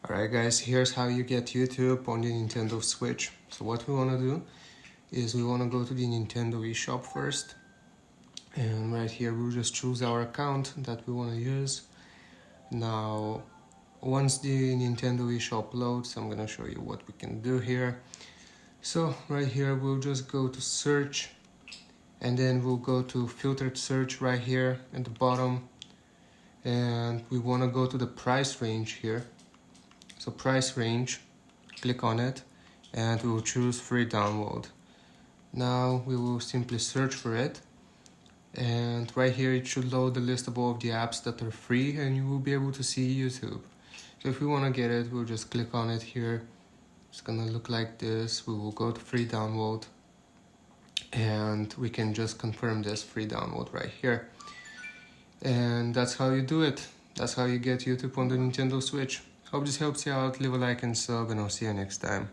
Alright guys, here's how you get YouTube on the Nintendo Switch. So what we want to do is we want to go to the Nintendo eShop first. And right here we'll just choose our account that we want to use. Now, once the Nintendo eShop loads, I'm going to show you what we can do here. So right here we'll just go to search. And then we'll go to filtered search right here at the bottom. And we want to go to the price range here. So price range, click on it, and we will choose free download. Now we will simply search for it, and right here it should load the list of all of the apps that are free, and you will be able to see YouTube. So if we want to get it, we'll just click on it here. It's gonna look like this. We will go to free download, and we can just confirm this free download right here. And that's how you do it. That's how you get YouTube on the Nintendo Switch. Hope this helps you out. Leave a like and sub, and I'll see you next time.